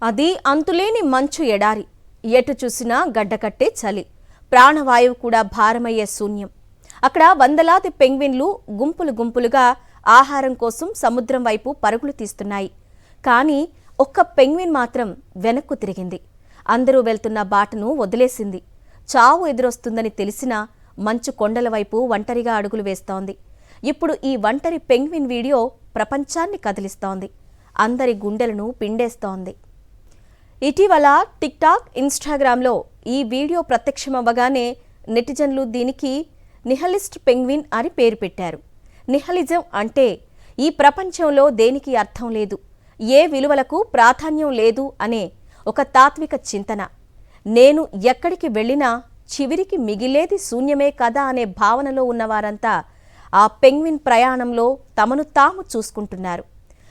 అది అంతులేని మంచు ఎడారి. ఎటు చూసినా గడ్డకట్టే చలి. ప్రాణవాయువు కూడా భారమయ్యే శూన్యం. అక్కడ వందలాది పెంగ్విన్లు గుంపులు గుంపులుగా ఆహారం కోసం సముద్రం వైపు పరుగులు తీస్తున్నాయి. కానీ ఒక్క పెంగ్విన్ మాత్రం వెనక్కు తిరిగింది. అందరూ వెళ్తున్న బాటను వదిలేసింది. చావు ఎదురొస్తుందని తెలిసినా మంచు కొండల వైపు ఒంటరిగా అడుగులు వేస్తోంది. ఇప్పుడు ఈ ఒంటరి పెంగ్విన్ వీడియో ప్రపంచాన్ని కదిలిస్తోంది. అందరి గుండెలను పిండేస్తోంది. ఇటీవల టిక్టాక్, ఇన్స్టాగ్రామ్లో ఈ వీడియో ప్రత్యక్షమవ్వగానే నెటిజన్లు దీనికి నిహలిస్ట్ పెంగ్విన్ అని పేరు పెట్టారు. నిహలిజం అంటే ఈ ప్రపంచంలో దేనికి అర్థం లేదు, ఏ విలువలకు ప్రాధాన్యం లేదు అనే ఒక తాత్విక చింతన. నేను ఎక్కడికి వెళ్ళినా చివరికి మిగిలేది శూన్యమే కదా అనే భావనలో ఉన్నవారంతా ఆ పెంగ్విన్ ప్రయాణంలో తమను తాము చూసుకుంటున్నారు.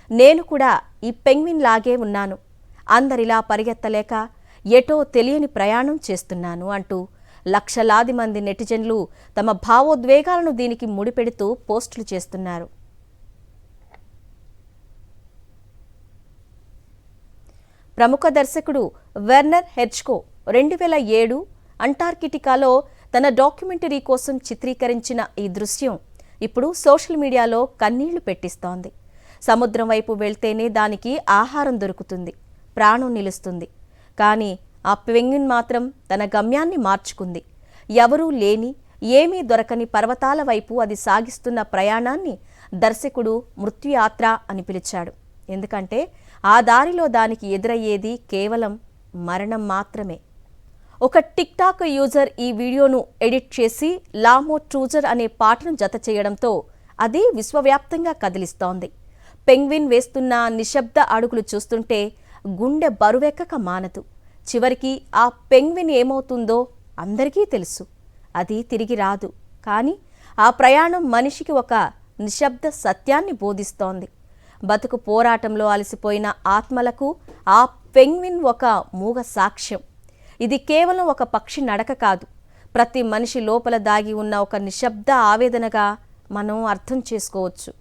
నేను కూడా ఈ పెంగ్విన్ లాగే ఉన్నాను, అందరిలా పరిగెత్తలేక ఎటో తెలియని ప్రయాణం చేస్తున్నాను అంటూ లక్షలాది మంది నెటిజన్లు తమ భావోద్వేగాలను దీనికి ముడిపెడుతూ పోస్టులు చేస్తున్నారు. ప్రముఖ దర్శకుడు వెర్నర్ హెర్జ్గో 2007 అంటార్కిటికాలో తన డాక్యుమెంటరీ కోసం చిత్రీకరించిన ఈ దృశ్యం ఇప్పుడు సోషల్ మీడియాలో కన్నీళ్లు పెట్టిస్తోంది. సముద్రం వైపు వెళ్తేనే దానికి ఆహారం దొరుకుతుంది, ప్రాణం నిలుస్తుంది. కానీ ఆ పెంగ్విన్ మాత్రం తన గమ్యాన్ని మార్చుకుంది. ఎవరూ లేని, ఏమీ దొరకని పర్వతాల వైపు అది సాగిస్తున్న ప్రయాణాన్ని దర్శకుడు మృత్యుయాత్ర అని పిలిచాడు. ఎందుకంటే ఆ దారిలో దానికి ఎదురయ్యేది కేవలం మరణం మాత్రమే. ఒక టిక్టాక్ యూజర్ ఈ వీడియోను ఎడిట్ చేసి లామో ట్రూజర్ అనే పాటను జత చేయడంతో అది విశ్వవ్యాప్తంగా కదిలిస్తోంది. పెంగ్విన్ వేస్తున్న నిశ్శబ్ద అడుగులు చూస్తుంటే గుండె బరువెక్కక మానదు. చివరికి ఆ పెంగ్విన్ ఏమవుతుందో అందరికీ తెలుసు. అది తిరిగి రాదు. కానీ ఆ ప్రయాణం మనిషికి ఒక నిశ్శబ్ద సత్యాన్ని బోధిస్తోంది. బతుకు పోరాటంలో అలసిపోయిన ఆత్మలకు ఆ పెంగ్విన్ ఒక మూగ సాక్ష్యం. ఇది కేవలం ఒక పక్షి నడక కాదు, ప్రతి మనిషి లోపల దాగి ఉన్న ఒక నిశ్శబ్ద ఆవేదనగా మనం అర్థం చేసుకోవచ్చు.